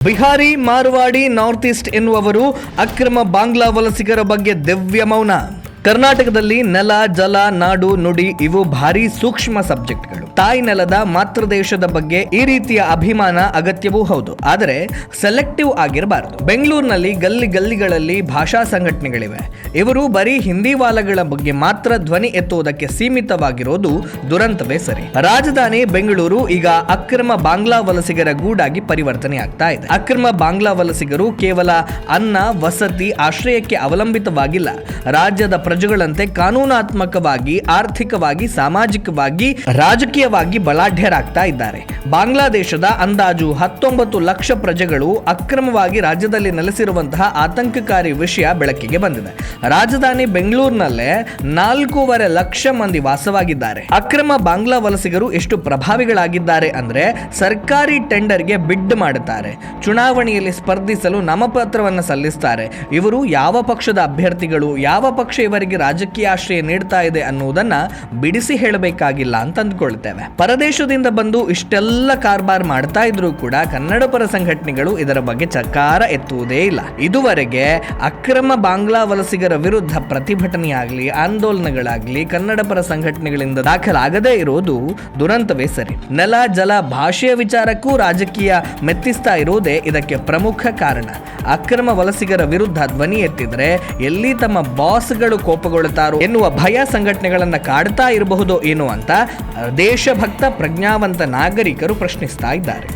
Bihari, Marwari, north East ಎನ್ನುವವರು ಅಕ್ರಮ ಬಾಂಗ್ಲಾ ವಲಸಿಗರ ಬಗ್ಗೆ ದಿವ್ಯ ಮೌನ. ಕರ್ನಾಟಕದಲ್ಲಿ ನೆಲ, ಜಲ, ನಾಡು, ನುಡಿ ಇವು ಭಾರಿ ಸೂಕ್ಷ್ಮ ಸಬ್ಜೆಕ್ಟ್ಗಳು. ತಾಯಿ ನೆಲದ ಮಾತೃದೇಶದ ಬಗ್ಗೆ ಈ ರೀತಿಯ ಅಭಿಮಾನ ಅಗತ್ಯವೂ ಹೌದು, ಆದರೆ ಸೆಲೆಕ್ಟಿವ್ ಆಗಿರಬಾರದು. ಬೆಂಗಳೂರಿನಲ್ಲಿ ಗಲ್ಲಿಗಳಲ್ಲಿ ಭಾಷಾ ಸಂಘಟನೆಗಳಿವೆ. ಇವರು ಬರೀ ಹಿಂದಿವಾಲಗಳ ಬಗ್ಗೆ ಮಾತ್ರ ಧ್ವನಿ ಎತ್ತುವುದಕ್ಕೆ ಸೀಮಿತವಾಗಿರೋದು ದುರಂತವೇ ಸರಿ. ರಾಜಧಾನಿ ಬೆಂಗಳೂರು ಈಗ ಅಕ್ರಮ ಬಾಂಗ್ಲಾ ವಲಸಿಗರ ಗೂಡಾಗಿ ಪರಿವರ್ತನೆಯಾಗ್ತಾ ಇದೆ. ಅಕ್ರಮ ಬಾಂಗ್ಲಾ ವಲಸಿಗರು ಕೇವಲ ಅನ್ನ, ವಸತಿ, ಆಶ್ರಯಕ್ಕೆ ಅವಲಂಬಿತವಾಗಿಲ್ಲ. ರಾಜ್ಯದ ಪ್ರಜೆಗಳಂತೆ ಕಾನೂನಾತ್ಮಕವಾಗಿ, ಆರ್ಥಿಕವಾಗಿ, ಸಾಮಾಜಿಕವಾಗಿ, ರಾಜಕೀಯವಾಗಿ ಬಲಾಢ್ಯರಾಗ್ತಾ ಇದ್ದಾರೆ. ಬಾಂಗ್ಲಾದೇಶದ ಅಂದಾಜು 19 ಲಕ್ಷ ಪ್ರಜೆಗಳು ಅಕ್ರಮವಾಗಿ ರಾಜ್ಯದಲ್ಲಿ ನೆಲೆಸಿರುವಂತಹ ಆತಂಕಕಾರಿ ವಿಷಯ ಬೆಳಕಿಗೆ ಬಂದಿದೆ. ರಾಜಧಾನಿ ಬೆಂಗಳೂರಿನಲ್ಲೇ 4.5 ಲಕ್ಷ ಮಂದಿ ವಾಸವಾಗಿದ್ದಾರೆ. ಅಕ್ರಮ ಬಾಂಗ್ಲಾ ವಲಸಿಗರು ಎಷ್ಟು ಪ್ರಭಾವಿಗಳಾಗಿದ್ದಾರೆ ಅಂದ್ರೆ ಸರ್ಕಾರಿ ಟೆಂಡರ್ಗೆ ಬಿಡ್ ಮಾಡುತ್ತಾರೆ, ಚುನಾವಣೆಯಲ್ಲಿ ಸ್ಪರ್ಧಿಸಲು ನಾಮಪತ್ರವನ್ನು ಸಲ್ಲಿಸುತ್ತಾರೆ. ಇವರು ಯಾವ ಪಕ್ಷದ ಅಭ್ಯರ್ಥಿಗಳು, ಯಾವ ಪಕ್ಷ ಇವರಿಗೆ ರಾಜಕೀಯ ಆಶ್ರಯ ನೀಡ್ತಾ ಇದೆ ಅನ್ನುವುದನ್ನ ಬಿಡಿಸಿ ಹೇಳಬೇಕಾಗಿಲ್ಲ ಅಂತ ಅಂದ್ಕೊಳ್ತೇವೆ. ಪರದೇಶದಿಂದ ಬಂದು ಇಷ್ಟೆಲ್ಲ ಕಾರ್ಬಾರ್ ಮಾಡ್ತಾ ಇದ್ರೂ ಕೂಡ ಕನ್ನಡ ಪರ ಸಂಘಟನೆಗಳು ಇದರ ಬಗ್ಗೆ ಚಕಾರ ಎತ್ತುವುದೇ ಇಲ್ಲ. ಇದುವರೆಗೆ ಅಕ್ರಮ ಬಾಂಗ್ಲಾ ವಲಸಿಗರ ವಿರುದ್ಧ ಪ್ರತಿಭಟನೆಯಾಗಲಿ, ಆಂದೋಲನಗಳಾಗಲಿ ಕನ್ನಡ ಪರ ಸಂಘಟನೆಗಳಿಂದ ದಾಖಲಾಗದೇ ಇರೋದು ದುರಂತವೇ ಸರಿ. ನೆಲ, ಜಲ, ಭಾಷೆಯ ವಿಚಾರಕ್ಕೂ ರಾಜಕೀಯ ಮೆತ್ತಿಸ್ತಾ ಇರೋದೇ ಇದಕ್ಕೆ ಪ್ರಮುಖ ಕಾರಣ. ಅಕ್ರಮ ವಲಸಿಗರ ವಿರುದ್ಧ ಧ್ವನಿ ಎತ್ತಿದ್ರೆ ಎಲ್ಲಿ ತಮ್ಮ ಬಾಸ್ಗಳು ಕೋಪಗೊಳ್ಳುತ್ತಾರೋ ಎನ್ನುವ ಭಯ ಸಂಘಟನೆಗಳನ್ನ ಕಾಡ್ತಾ ಇರಬಹುದೋ ಏನು ಅಂತ ದೇಶಭಕ್ತ ಪ್ರಜ್ಞಾವಂತ ನಾಗರಿಕರು ಪ್ರಶ್ನಿಸ್ತಾ ಇದ್ದಾರೆ.